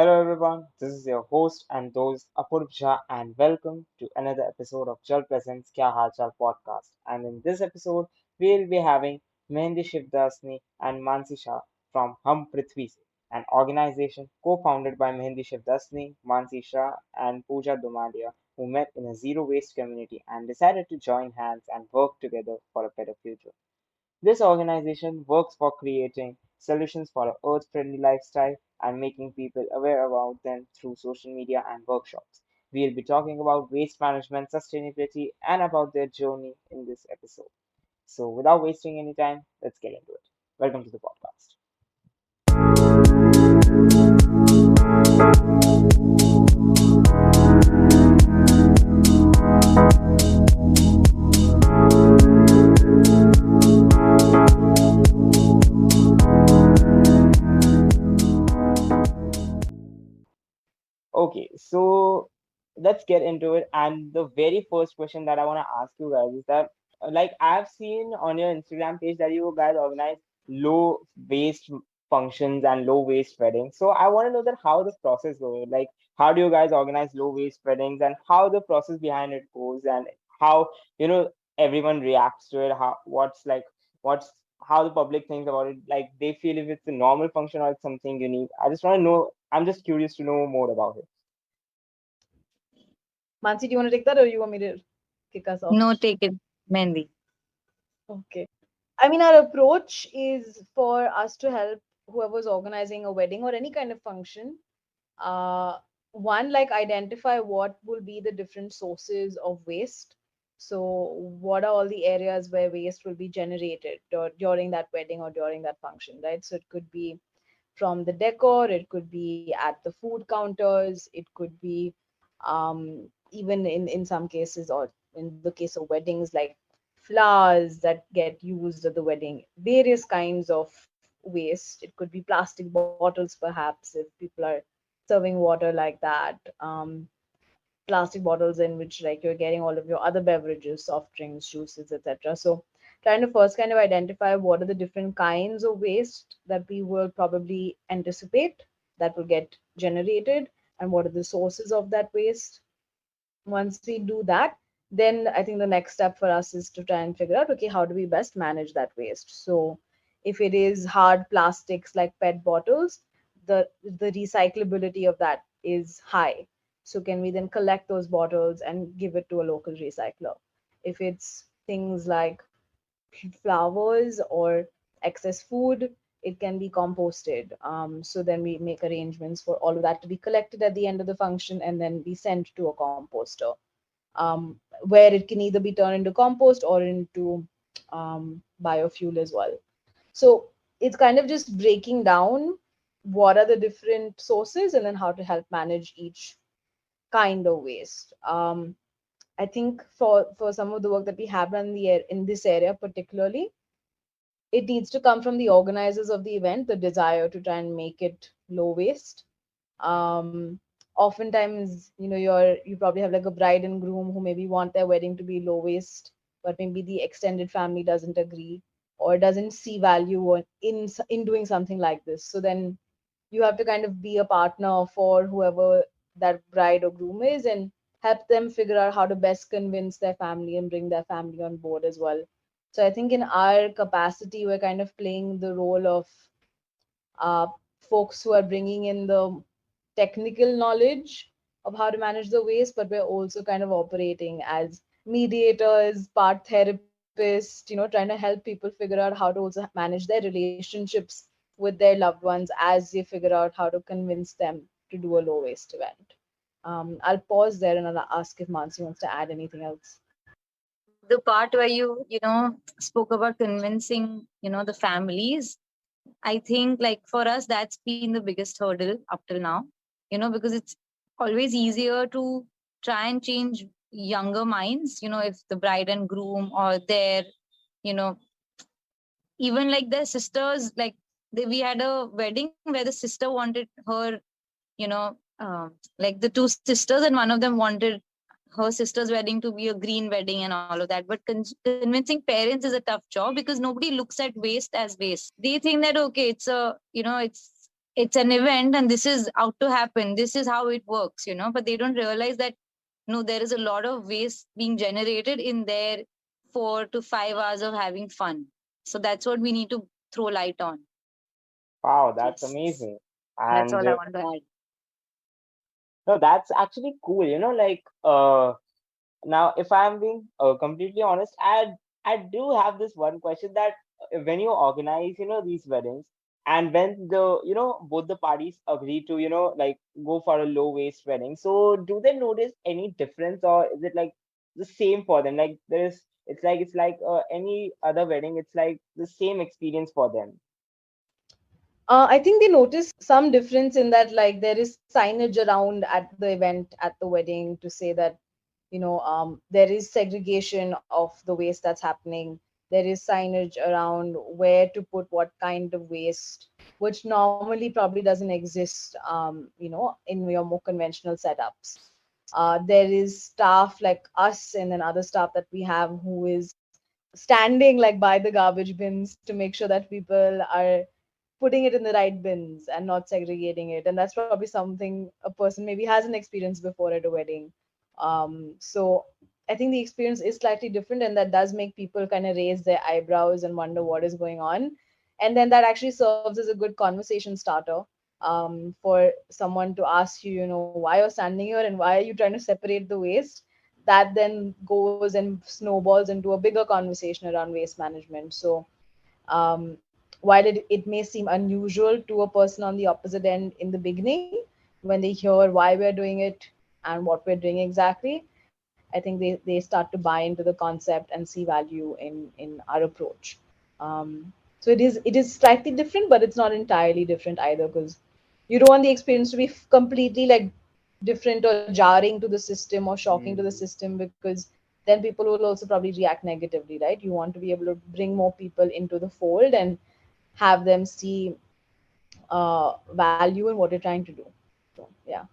Hello everyone, this is your host and host Apurva and welcome to another episode of Chal Presents Kya Haal Chal podcast. And in this episode, we'll be having Mehndi Shivdasani and Mansi Shah from Hum Prithvi Se, an organization co-founded by Mehndi Shivdasani, Mansi Shah and Pooja Domadia, who met in a zero waste community and decided to join hands and work together for a better future. This organization works for creating solutions for an earth friendly lifestyle and making people aware about them through social media and workshops. We'll be talking about waste management, sustainability, and about their journey in this episode. So, without wasting any time, let's get into it. Welcome to the podcast. Okay, so let's get into it. And the very first question that I want to ask you guys is that, like, I've seen on your Instagram page that you guys organize low waste functions and low waste weddings. So I want to know that how the process goes. Like, how do you guys organize low waste weddings and how the process behind it goes and how, you know, everyone reacts to it. What's how the public thinks about it. Like, they feel if it's a normal function or it's something unique. I just want to know. I'm just curious to know more about it. Mansi, do you want to take that or you want me to kick us off? No, take it, Mehndi. Okay. I mean, our approach is for us to help whoever's organizing a wedding or any kind of function. Uh, One, like identify what will be the different sources of waste. So, what are all the areas where waste will be generated during that wedding or during that function, right? So, it could be from the decor, it could be at the food counters, it could be even in some cases, or in the case of weddings, like flowers that get used at the wedding, various kinds of waste. It could be plastic bottles, perhaps, if people are serving water like that. Plastic bottles in which like you're getting all of your other beverages, soft drinks, juices, etc. So trying to first kind of identify what are the different kinds of waste that we will probably anticipate that will get generated, and what are the sources of that waste. Once we do that, then I think the next step for us is to try and figure out, okay, how do we best manage that waste. So if it is hard plastics like PET bottles, the recyclability of that is high. So can we then collect those bottles and give it to a local recycler? If it's things like flowers or excess food, it can be composted. So then we make arrangements for all of that to be collected at the end of the function and then be sent to a composter, where it can either be turned into compost or into biofuel as well. So it's kind of just breaking down what are the different sources and then how to help manage each kind of waste. I think for some of the work that we have done in this area particularly, it needs to come from the organizers of the event, the desire to try and make it low waste. Oftentimes, you probably have like a bride and groom who maybe want their wedding to be low waste, but maybe the extended family doesn't agree or doesn't see value in doing something like this. So then you have to kind of be a partner for whoever that bride or groom is and help them figure out how to best convince their family and bring their family on board as well. So I think in our capacity, we're kind of playing the role of uh, folks who are bringing in the technical knowledge of how to manage the waste, but we're also kind of operating as mediators, part therapists, trying to help people figure out how to also manage their relationships with their loved ones as they figure out how to convince them to do a low waste event. I'll pause there and I'll ask if Mansi wants to add anything else. The part where you spoke about convincing, the families, I think like for us, that's been the biggest hurdle up till now, because it's always easier to try and change younger minds, if the bride and groom or their, you know, even like their sisters, like we had a wedding where the sister wanted her, you know, like the two sisters, and one of them wanted her sister's wedding to be a green wedding and all of that. But convincing parents is a tough job because nobody looks at waste as waste. They think that, okay, it's a, it's it's an event and this is out to happen. This is how it works, but they don't realize that no, there is a lot of waste being generated in their 4 to 5 hours of having fun. So that's what we need to throw light on. Wow, that's Yes. amazing. That's And all I want to add. no, that's actually cool. Like now, if I'm being completely honest, I do have this one question that when you organize, these weddings, and when both the parties agree to, like go for a low waste wedding, so do they notice any difference, or is it like the same for them? Like it's like any other wedding, it's like the same experience for them. I think they notice some difference in that, like there is signage around at the event, at the wedding, to say that there is segregation of the waste that's happening. There is signage around where to put what kind of waste, which normally probably doesn't exist, in your more conventional setups. There is staff like us and then other staff that we have who is standing like by the garbage bins to make sure that people are putting it in the right bins and not segregating it. And that's probably something a person maybe hasn't experienced before at a wedding. So I think the experience is slightly different, and that does make people kind of raise their eyebrows and wonder what is going on. And then that actually serves as a good conversation starter, for someone to ask you, why you're standing here and why are you trying to separate the waste. That then goes and snowballs into a bigger conversation around waste management. So while it may seem unusual to a person on the opposite end in the beginning, when they hear why we're doing it and what we're doing exactly, I think they start to buy into the concept and see value in our approach. So it is slightly different, but it's not entirely different either, because you don't want the experience to be completely like different or jarring to the system or shocking to the Hmm. system, because then people will also probably react negatively, right? You want to be able to bring more people into the fold and have them see value in what you're trying to do. So yeah,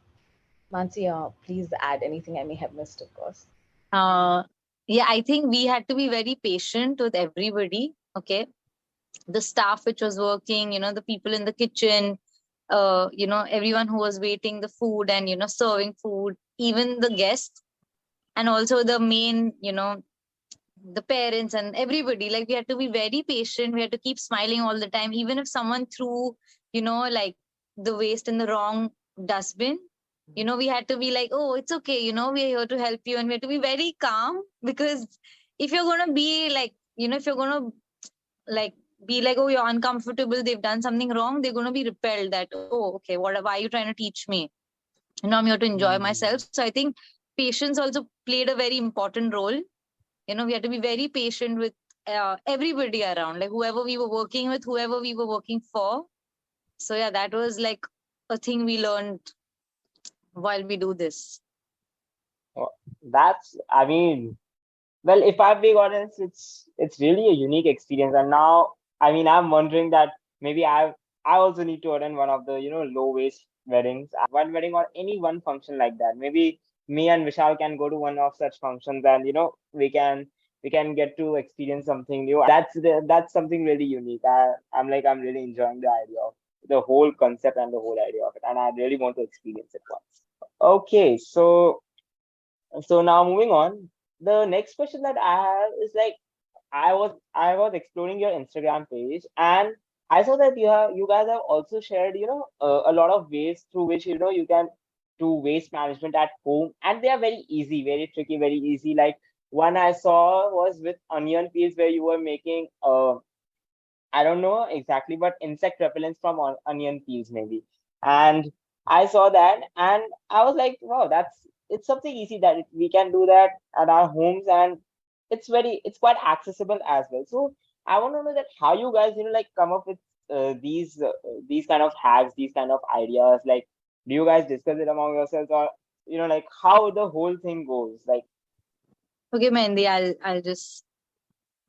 Mansi, please add anything I may have missed, of course. Uh, yeah, I think we had to be very patient with everybody. Okay. The staff which was working, the people in the kitchen, everyone who was waiting the food and, serving food, even the guests, and also the main, the parents and everybody. Like we had to be very patient. We had to keep smiling all the time, even if someone threw, like the waste in the wrong dustbin. We had to be like, oh, it's okay. We are here to help you, and we have to be very calm, because if you're gonna be like, if you're gonna like be like, oh, you're uncomfortable, they've done something wrong, they're gonna be repelled. That, oh, okay, why are you trying to teach me? I'm here to enjoy Hmm. myself. So I think patience also played a very important role. We had to be very patient with everybody around, like whoever we were working with, whoever we were working for. So yeah, that was like a thing we learned while we do this. Oh, I mean, well, if I'm being honest, it's really a unique experience. And now, I mean, I'm wondering that maybe I also need to attend one of the low waste weddings, one wedding or any one function like that. Maybe me and Vishal can go to one of such functions, and we can get to experience something new. That's something really unique. I'm really enjoying the idea of the whole concept and the whole idea of it, and I really want to experience it once. Okay, so now moving on, the next question that I have is like I was exploring your Instagram page, and I saw that you guys have also shared a lot of ways through which you can do waste management at home, and they are very easy, very tricky, very easy. Like one I saw was with onion peels where you were making I don't know exactly, but insect repellents from onion peels maybe. And I saw that, and I was like, wow, it's something easy that we can do that at our homes, and it's quite accessible as well. So I want to know that how you guys like come up with these kind of hacks, these kind of ideas. Like, do you guys discuss it among yourselves, or like how the whole thing goes? Like, Okay, Mehndi, I'll just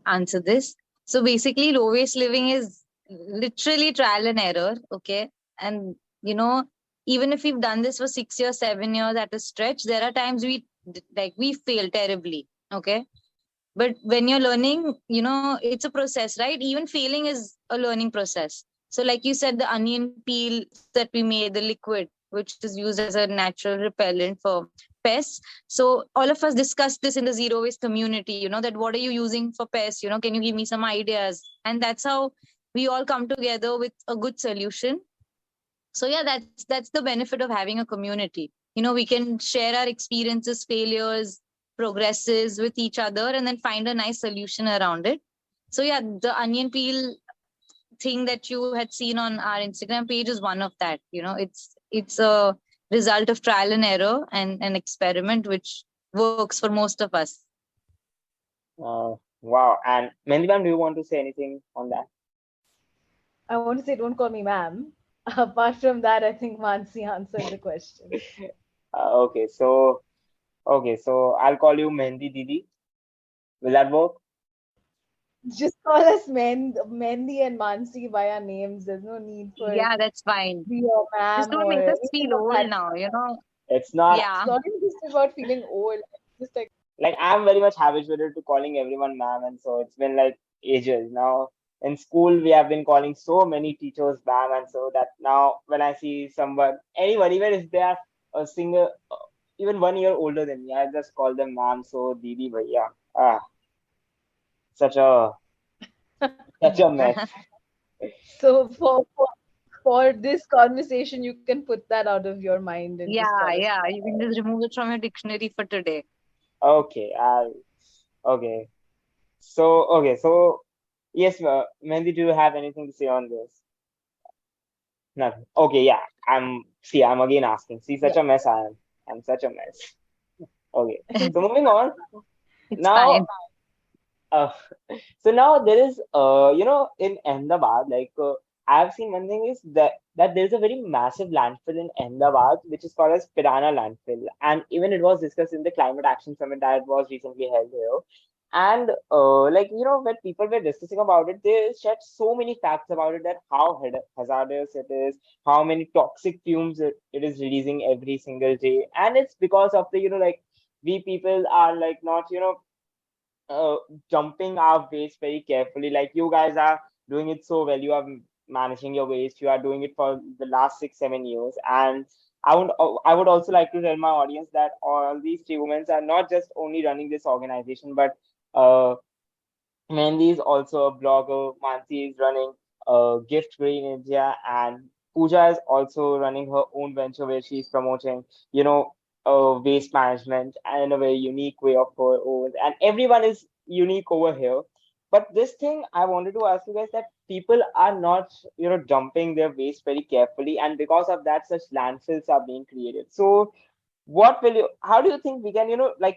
answer this. So basically, low waste living is literally trial and error. Okay. And, even if we've done this for 6 years, 7 years at a stretch, there are times we fail terribly. Okay. But when you're learning, it's a process, right? Even failing is a learning process. So like you said, the onion peels that we made, the liquid, which is used as a natural repellent for pests. So all of us discussed this in the zero waste community, that what are you using for pests? Can you give me some ideas? And that's how we all come together with a good solution. So yeah, that's the benefit of having a community. We can share our experiences, failures, progresses with each other, and then find a nice solution around it. So yeah, the onion peel thing that you had seen on our Instagram page is one of that. It's a result of trial and error and an experiment which works for most of us. Wow. And Mehndi ma'am, do you want to say anything on that? I want to say, don't call me ma'am. Apart from that, I think Mansi answered the question. Okay, so I'll call you Mehndi Didi. Will that work? Just call us Mehndi and Mansi by our names. There's no need for Yeah, that's fine. be or Just ma'am don't or make us anything feel of old that. now. It's not It's Yeah. not even just about feeling old. It's just like, like I'm very much habituated to calling everyone ma'am, and so it's been like ages now. In school, we have been calling so many teachers ma'am, and so that now when I see someone, anyone, even if they are a single, even 1 year older than me, I just call them ma'am. So Didi, bhaiya, ah, such a such a mess. so for this conversation, you can put that out of your mind and just call Yeah, us yeah. ma'am. You can just remove it from your dictionary for today. Okay, okay. So yes, Mehndi, do you have anything to say on this? Nothing. Okay, yeah. I'm again asking. See, such Yeah. a mess I am. I'm such a mess. Okay. So moving on. It's Now, fine. uh, so now there is, in Ahmedabad, I've seen one thing is that there's a very massive landfill in Ahmedabad, which is called as Pirana landfill, and even it was discussed in the climate action summit that was recently held here. And when people were discussing about it, they shared so many facts about it, that how hazardous it is, how many toxic fumes it is releasing every single day, and it's because of the we people are like not uh, jumping our waste very carefully. Like you guys are doing it so well. You are managing your waste. You are doing it for the last 6 7 years. And I would also like to tell my audience that all these three women are not just only running this organization, but uh, Mehndi is also a blogger. Mansi is running GiftGreen India, and Pooja is also running her own venture where she's promoting, waste management and in a very unique way of her own. And everyone is unique over here. But this thing I wanted to ask you guys, that people are not, dumping their waste very carefully, and because of that, such landfills are being created. So how do you think we can,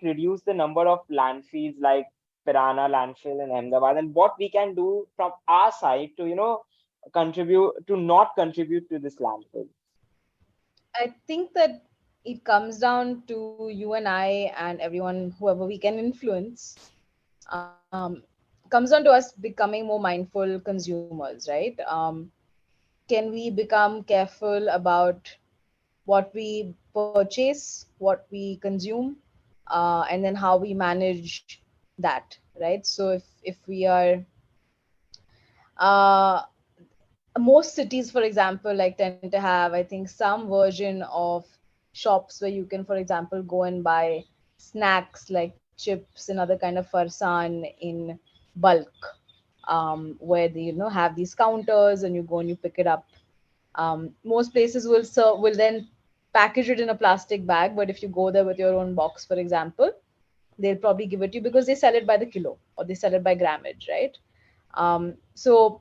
reduce the number of landfills like Pirana landfill in Ahmedabad, and what we can do from our side to, not contribute to this landfill? I think that it comes down to you and I and everyone, whoever we can influence. Um, Comes down to us becoming more mindful consumers, right? Can we become careful about what we purchase, what we consume, and then how we manage that, right? So if we are uh, most cities, for example, like tend to have, I think, some version of shops where you can, for example, go and buy snacks like chips and other kind of farsan in bulk, where they have these counters and you go and you pick it up. Most places will then package it in a plastic bag, but if you go there with your own box, for example, they'll probably give it to you because they sell it by the kilo or they sell it by grammage, right? So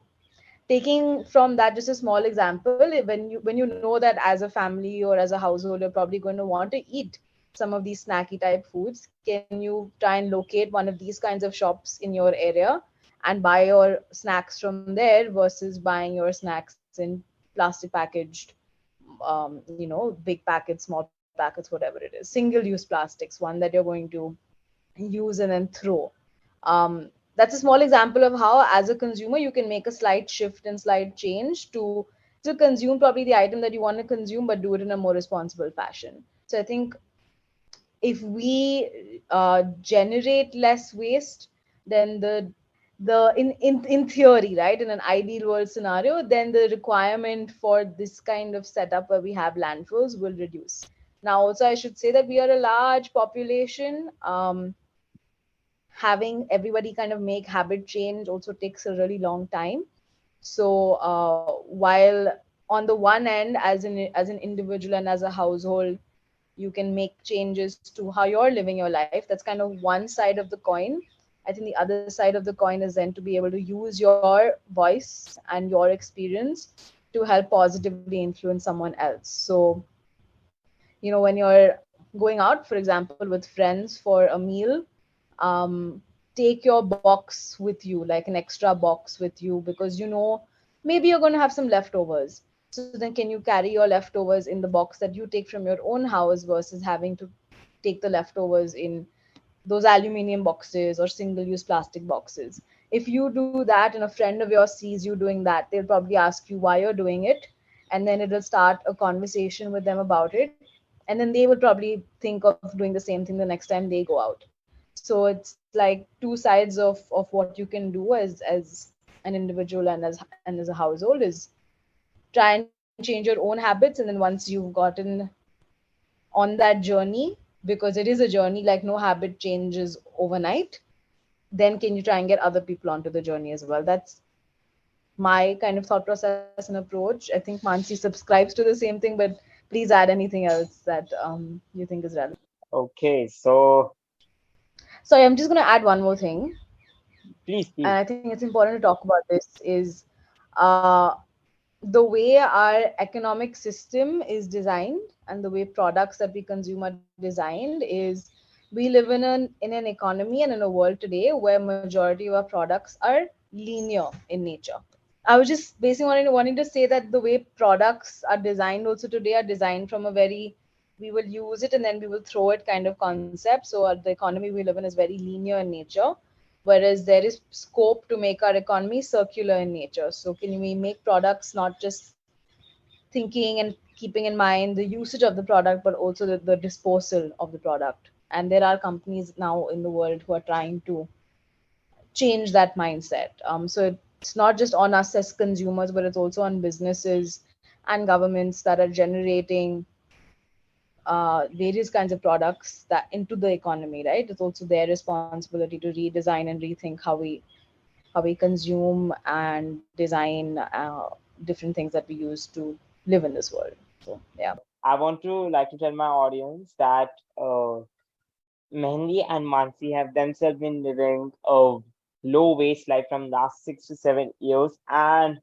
taking from that just a small example, when you know that as a family or as a household you're probably going to want to eat some of these snacky type foods, can you try and locate one of these kinds of shops in your area and buy your snacks from there versus buying your snacks in plastic packaged, big packets, small packets, whatever it is, single use plastics, one that you're going to use and then throw. That's a small example of how, as a consumer, you can make a slight shift and slight change to still consume probably the item that you want to consume, but do it in a more responsible fashion. So I think if we generate less waste, then the in theory, right, in an ideal world scenario, then the requirement for this kind of setup where we have landfills will reduce. Now, also, I should say that we are a large population. Having everybody kind of make habit change also takes a really long time. So while on the one end, as an individual and as a household, you can make changes to how you're living your life. That's kind of one side of the coin. I think the other side of the coin is then to be able to use your voice and your experience to help positively influence someone else. So, when you're going out, for example, with friends for a meal, um, take your box with you, like an extra box with you, because maybe you're going to have some leftovers. So then, can you carry your leftovers in the box that you take from your own house versus having to take the leftovers in those aluminium boxes or single use plastic boxes? If you do that and a friend of yours sees you doing that, they'll probably ask you why you're doing it. And then it'll start a conversation with them about it. And then they will probably think of doing the same thing the next time they go out. So it's like two sides of what you can do as an individual and as a household is try and change your own habits. And then once you've gotten on that journey, because it is a journey, like no habit changes overnight, then can you try and get other people onto the journey as well? That's my kind of thought process and approach. I think Mansi subscribes to the same thing, but please add anything else that you think is relevant. Okay, so Sorry, I'm just going to add one more thing, please, and please. I think it's important to talk about this is uh, the way our economic system is designed and the way products that we consume are designed is we live in an economy and in a world today where majority of our products are linear in nature. I was just basically wanting to say that the way products are designed also today are designed from a very we will use it and then we will throw it kind of concept. So the economy we live in is very linear in nature, whereas there is scope to make our economy circular in nature. So can we make products not just thinking and keeping in mind the usage of the product, but also the disposal of the product? And there are companies now in the world who are trying to change that mindset. So it's not just on us as consumers, but it's also on businesses and governments that are generating various kinds of products that into the economy, right? It's also their responsibility to redesign and rethink how we consume and design different things that we use to live in this world. So yeah. I want to like to tell my audience that Mehndi and Mansi have themselves been living a low waste life from last 6 to 7 years, and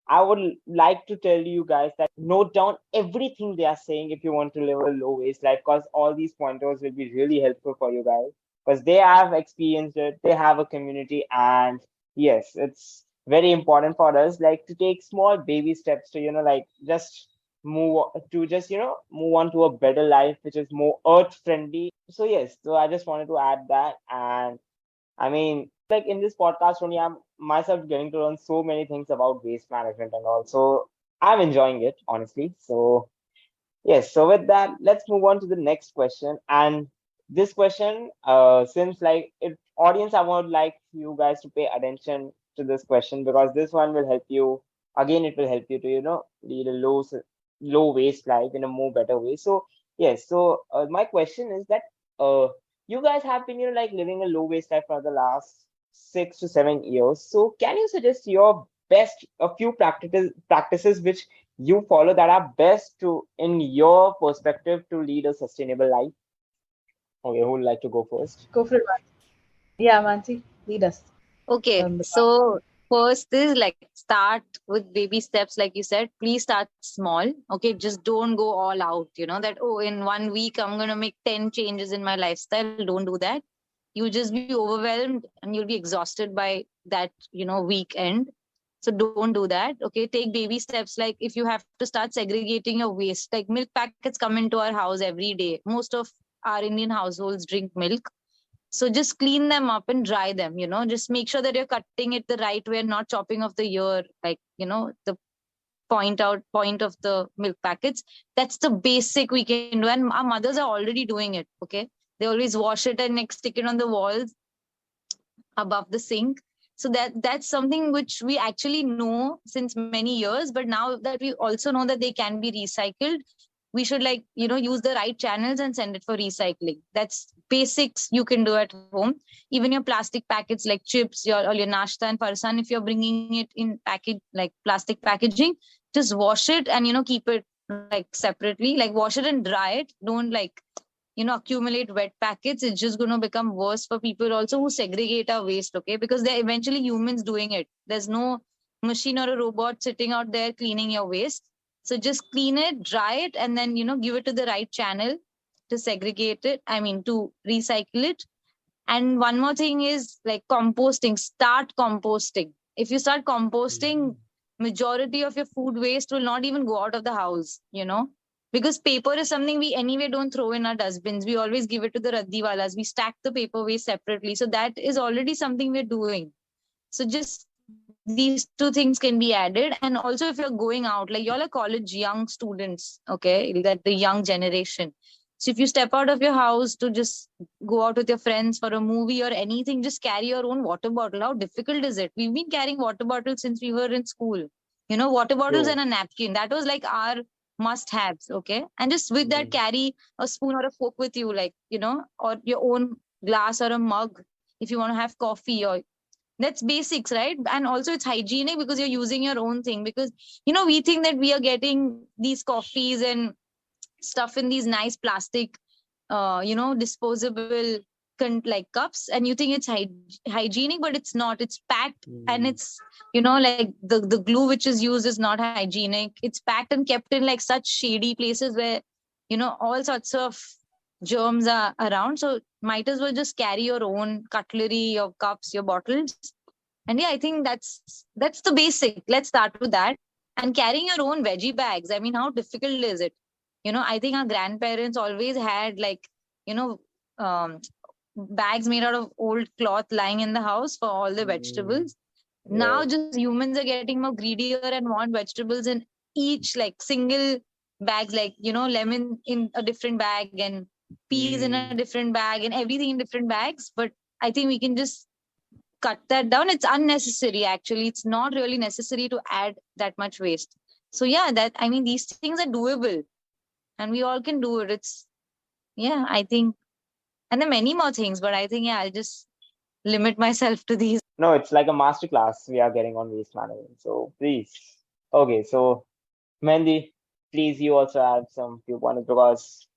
I would like to tell you guys that note down everything they are saying if you want to live a low waste life, because all these pointers will be really helpful for you guys because they have experienced it, they have a community, and yes, it's very important for us like to take small baby steps to like just move on to a better life which is more earth friendly. So yes, so I just wanted to add that. And I mean, like in this podcast only, I'm myself getting to learn so many things about waste management and also I'm enjoying it, honestly. So, yes, so with that, let's move on to the next question. And this question, since like if audience, I would like you guys to pay attention to this question because this one will help you. Again, it will help you to lead a low waste life in a more better way. So yes, so my question is that uh you guys have been like living a low waste life for the last 6 to 7 years. So can you suggest your best a few practices which you follow that are best to in your perspective to lead a sustainable life? Okay, who would like to go first? Go for it, Mansi. Yeah, Mansi, lead us Okay, from the top. so first is like start with baby steps, like you said. Please start small. Okay, just don't go all out. That, oh, in 1 week I'm gonna make 10 changes in my lifestyle. Don't do that. You'll just be overwhelmed and you'll be exhausted by that, weekend. So don't do that. Okay, take baby steps. Like if you have to start segregating your waste, like milk packets come into our house every day. Most of our Indian households drink milk, so just clean them up and dry them, just make sure that you're cutting it the right way and not chopping off the ear, like, the point of the milk packets. That's the basic we can do. And our mothers are already doing it. Okay. They always wash it and next stick it on the walls above the sink. So that's something which we actually know since many years, but now that we also know that they can be recycled, we should, like, use the right channels and send it for recycling. That's basics you can do at home. Even your plastic packets like chips, your nashta and farsan, if you're bringing it in package, like plastic packaging, just wash it and keep it like separately, like wash it and dry it. Don't, like, accumulate wet packets. It's just going to become worse for people also who segregate our waste, okay? Because they're eventually humans doing it. There's no machine or a robot sitting out there cleaning your waste. So just clean it, dry it, and then, give it to the right channel to segregate it. I mean, to recycle it. And one more thing is, like, composting. Start composting. If you start composting, majority of your food waste will not even go out of the house. Because paper is something we anyway don't throw in our dustbins. We always give it to the raddiwalas. We stack the paper waste separately. So that is already something we're doing. So just these two things can be added. And also, if you're going out, like, you're like college young students, okay, that the young generation. So if you step out of your house to just go out with your friends for a movie or anything, just carry your own water bottle. How difficult is it? We've been carrying water bottles since we were in school. Water bottles and True. a napkin. That was like our must haves, okay? And just with that, Mhm. carry a spoon or a fork with you, like, or your own glass or a mug if you want to have coffee. Or that's basics, right? And also it's hygienic because you're using your own thing. Because we think that we are getting these coffees and stuff in these nice plastic disposable like cups, and you think it's hygienic, but it's not. It's packed, and Mhm. it's like the glue which is used is not hygienic. It's packed and kept in like such shady places where all sorts of germs are around. So might as well just carry your own cutlery, your cups, your bottles. And yeah, I think that's the basic. Let's start with that. And carrying your own veggie bags, I mean, how difficult is it? I think our grandparents always had, like, you know um, bags made out of old cloth lying in the house for all the Mhm. vegetables. Now Yes. just humans are getting more greedier and want vegetables in each, like, single bags, like, lemon in a different bag, and peas in a Mhm. different bag, and everything in different bags. But I think we can just cut that down. It's unnecessary, actually. It's not really necessary to add that much waste. So yeah, that, I mean, these things are doable, and we all can do it. It's, yeah, I think. And there are many more things, but I think, yeah, I'll just limit myself to these. No, it's like a master class we are getting on waste management. So please. Okay, so Mehndi, please you also add some few pointers because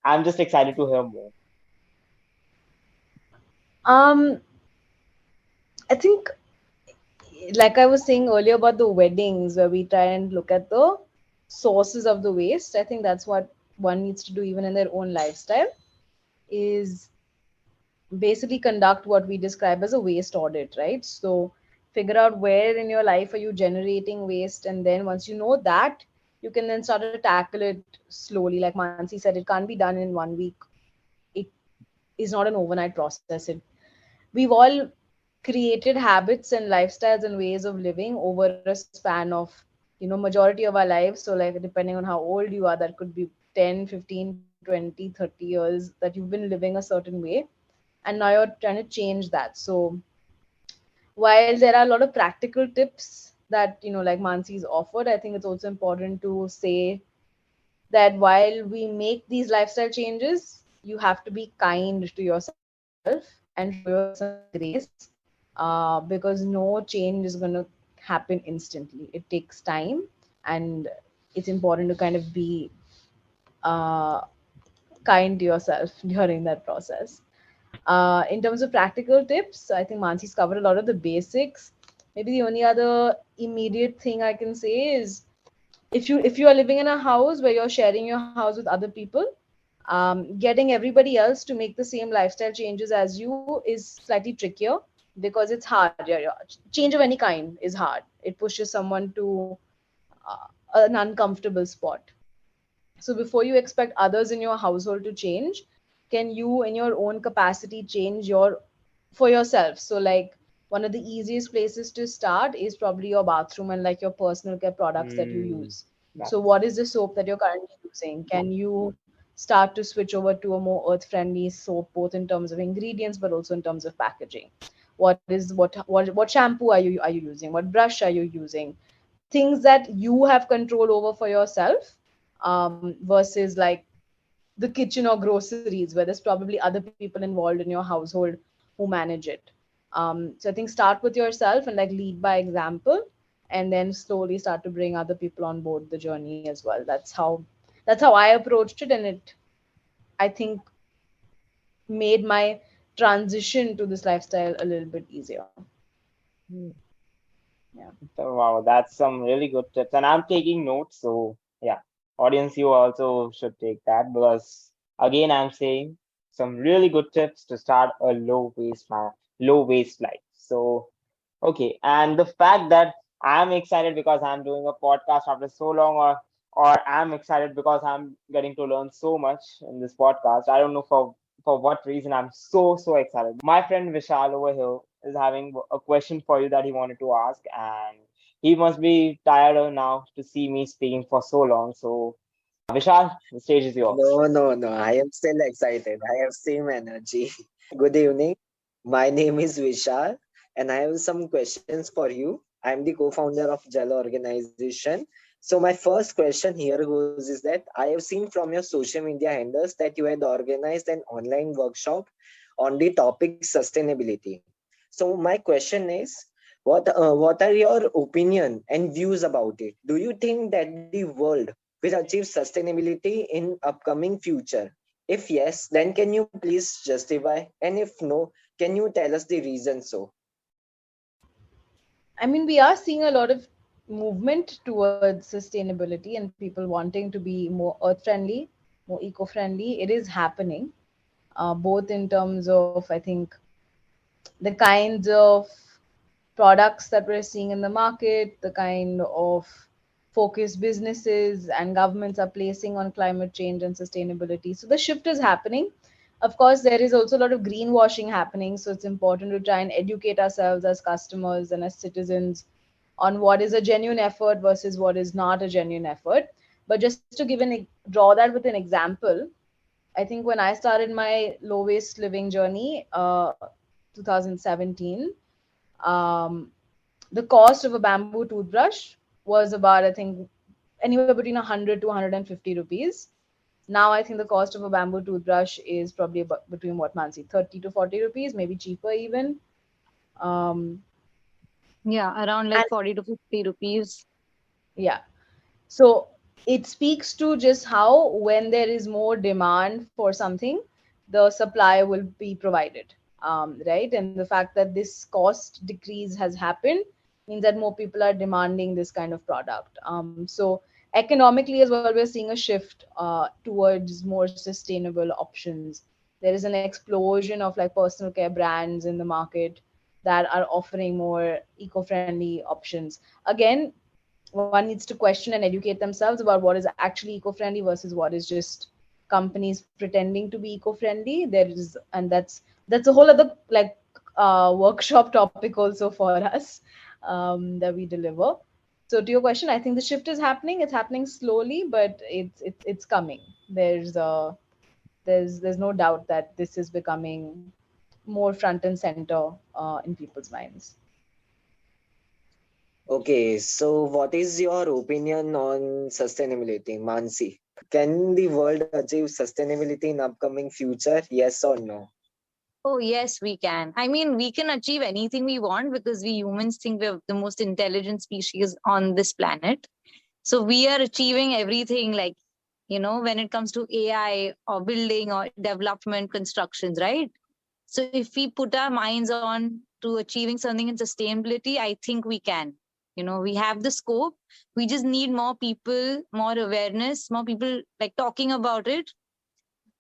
I'm just excited to hear more. Um, I think, like I was saying earlier about the weddings, where we try and look at the sources of the waste. I think that's what one needs to do even in their own lifestyle, is basically conduct what we describe as a waste audit, right? So figure out where in your life are you generating waste, and then once you know that, you can then start to tackle it slowly. Like Mansi said, it can't be done in 1 week. It is not an overnight process. We've all created habits and lifestyles and ways of living over a span of majority of our lives. So like depending on how old you are, that could be 10, 15, 20, 30 years that you've been living a certain way, and now you're trying to change that. So while there are a lot of practical tips that like Mansi's offered, I think it's also important to say that while we make these lifestyle changes, you have to be kind to yourself and show yourself some grace, because no change is going to happen instantly. It takes time, and it's important to kind of be uh, kind to yourself during that process. In terms of practical tips, I think Mansi's covered a lot of the basics. Maybe the only other immediate thing I can say is, if you are living in a house where you're sharing your house with other people, getting everybody else to make the same lifestyle changes as you is slightly trickier, because it's hard. Yeah, change of any kind is hard. It pushes someone to an uncomfortable spot. So before you expect others in your household to change, can you in your own capacity change your for yourself? So like one of the easiest places to start is probably your bathroom and like your personal care products that you Mm. use. So That's what is the soap that you're currently using? Can you start to switch over to a more earth friendly soap, both in terms of ingredients but also in terms of packaging? what shampoo are you using, what brush are you using, things that you have control over for yourself, versus like the kitchen or groceries where there's probably other people involved in your household who manage it. So I think start with yourself and like lead by example, and then slowly start to bring other people on board the journey as well. That's how I approached it, and it, I think, made my transition to this lifestyle a little bit easier. Hmm. Yeah. So, wow, that's some really good tips. And I'm taking notes. So, yeah, audience, you also should take that because, again, I'm saying some really good tips to start a low waste life. So, okay, and the fact that I'm excited because I'm doing a podcast after so long, or I'm excited because I'm getting to learn so much in this podcast. I don't know for what reason I'm so excited. My friend Vishal over here is having a question for you that he wanted to ask, and he must be tired of now to see me speaking for so long. So, Vishal, the stage is yours. No, no, no. I am still excited. I have same energy. Good evening. My name is Vishal, and I have some questions for you. I am the co-founder of Jal organization. So my first question here goes is that I have seen from your social media handles that you had organized an online workshop on the topic sustainability. So my question is, what are your opinion and views about it? Do you think that the world will achieve sustainability in upcoming future? If yes, then can you please justify? And if no, can you tell us the reason so? I mean, we are seeing a lot of movement towards sustainability and people wanting to be more earth friendly, more eco friendly. It is happening, both in terms of, I think, the kinds of products that we're seeing in the market, the kind of focus businesses and governments are placing on climate change and sustainability. So the shift is happening. Of course, there is also a lot of greenwashing happening. So it's important to try and educate ourselves as customers and as citizens on what is a genuine effort versus what is not a genuine effort. But just to draw that with an example, I think when I started my low waste living journey, 2017, um, the cost of a bamboo toothbrush was about, I think, anywhere between 100 to 150 rupees. Now I think the cost of a bamboo toothbrush is probably about between what, Mansi, 30 to 40 rupees, maybe cheaper even. Um, Yeah, around and like 40 to 50 rupees. yeah, so it speaks to just how when there is more demand for something, the supply will be provided, right? And the fact that this cost decrease has happened means that more people are demanding this kind of product. So economically as well, we're seeing a shift towards more sustainable options. There is an explosion of like personal care brands in the market that are offering more eco-friendly options. Again, one needs to question and educate themselves about what is actually eco-friendly versus what is just companies pretending to be eco-friendly. There is, and that's a whole other like workshop topic also for us, that we deliver. So to your question, I think the shift is happening. It's happening slowly, but it's coming. There's no doubt that this is becoming more front and center in people's minds. Okay, so what is your opinion on sustainability, Mansi? Can the world achieve sustainability in upcoming future? Yes or no? Oh, yes, we can. I mean, we can achieve anything we want because we humans think we're the most intelligent species on this planet. So we are achieving everything, like, when it comes to AI or building or development constructions, right? So if we put our minds on to achieving something in sustainability, I think we can. We have the scope. We just need more people, more awareness, more people like talking about it,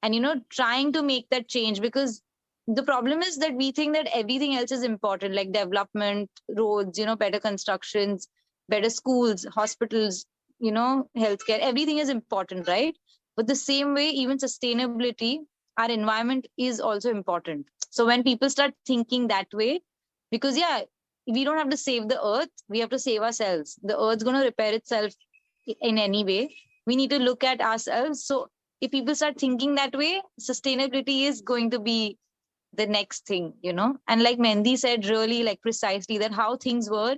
and trying to make that change, because the problem is that we think that everything else is important, like development, roads, better constructions, better schools, hospitals, healthcare, everything is important, right? But the same way, even sustainability, our environment is also important. So when people start thinking that way, because yeah, we don't have to save the earth, we have to save ourselves. The earth's going to repair itself in any way. We need to look at ourselves. So if people start thinking that way, sustainability is going to be the next thing, and like Mehndi said really like precisely that how things were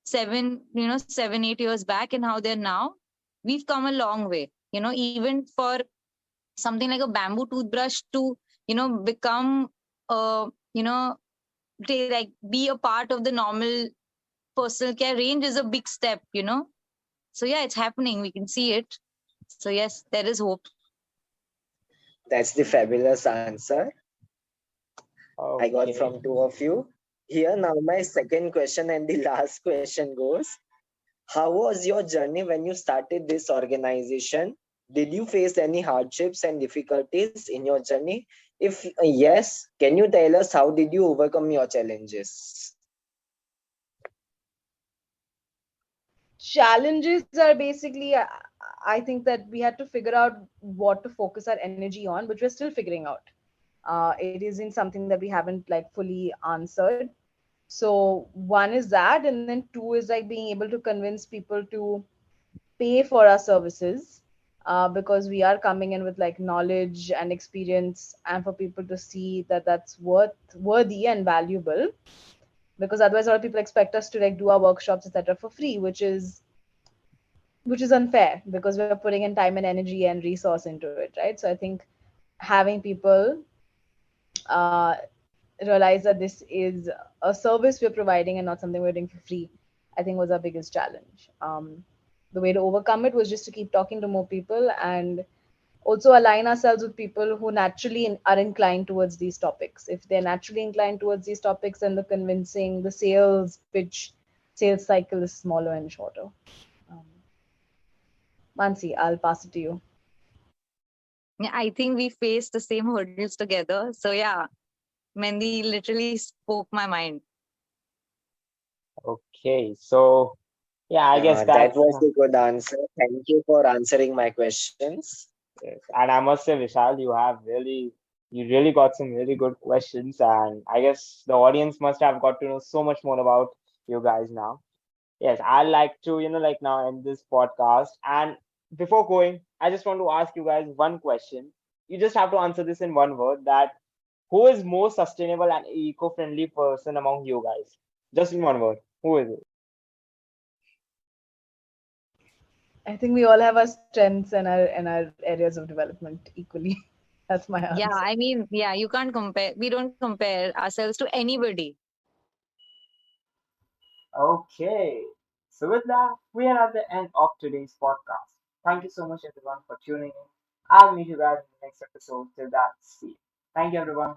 7, 8 years back and how they're now. We've come a long way, even for something like a bamboo toothbrush to, become, you know, to like be a part of the normal personal care range is a big step. So yeah, it's happening. We can see it. So yes, there is hope. That's the fabulous answer I got Okay. from two of you. Here now my second question and the last question goes. How was your journey when you started this organization? Did you face any hardships and difficulties in your journey? If yes, can you tell us how did you overcome your challenges? Challenges are basically, I think that we had to figure out what to focus our energy on, which we're still figuring out. It isn't something that we haven't like fully answered. So one is that, and then two is like being able to convince people to pay for our services, because we are coming in with like knowledge and experience, and for people to see that that's worthy and valuable, because otherwise a lot of people expect us to like do our workshops etc for free, which is unfair because we're putting in time and energy and resource into it, right? So I think having people uh, realize that this is a service we're providing and not something we're doing for free, I think was our biggest challenge. The way to overcome it was just to keep talking to more people and also align ourselves with people who naturally are inclined towards these topics. If they're naturally inclined towards these topics, then the convincing, the sales pitch, sales cycle is smaller and shorter. Um, Mansi, I'll pass it to you. Yeah, I think we faced the same hurdles together. So yeah, Mehndi literally spoke my mind. Okay. So yeah, I guess That that's was a good answer. Thank you for answering my questions. yes. And I must say, Vishal, you really got some really good questions, and I guess the audience must have got to know so much more about you guys now. Yes, I'd like to, like now end this podcast. And before going, I just want to ask you guys one question. You just have to answer this in one word that who is most sustainable and eco-friendly person among you guys? Just in one word. Who is it? I think we all have our strengths and our areas of development equally. That's my Yeah, answer. I mean, yeah, you can't compare. We don't compare ourselves to anybody. Okay. So with that, we are at the end of today's podcast. Thank you so much everyone for tuning in. I'll meet you guys in the next episode. Till that, see you. Thank you everyone.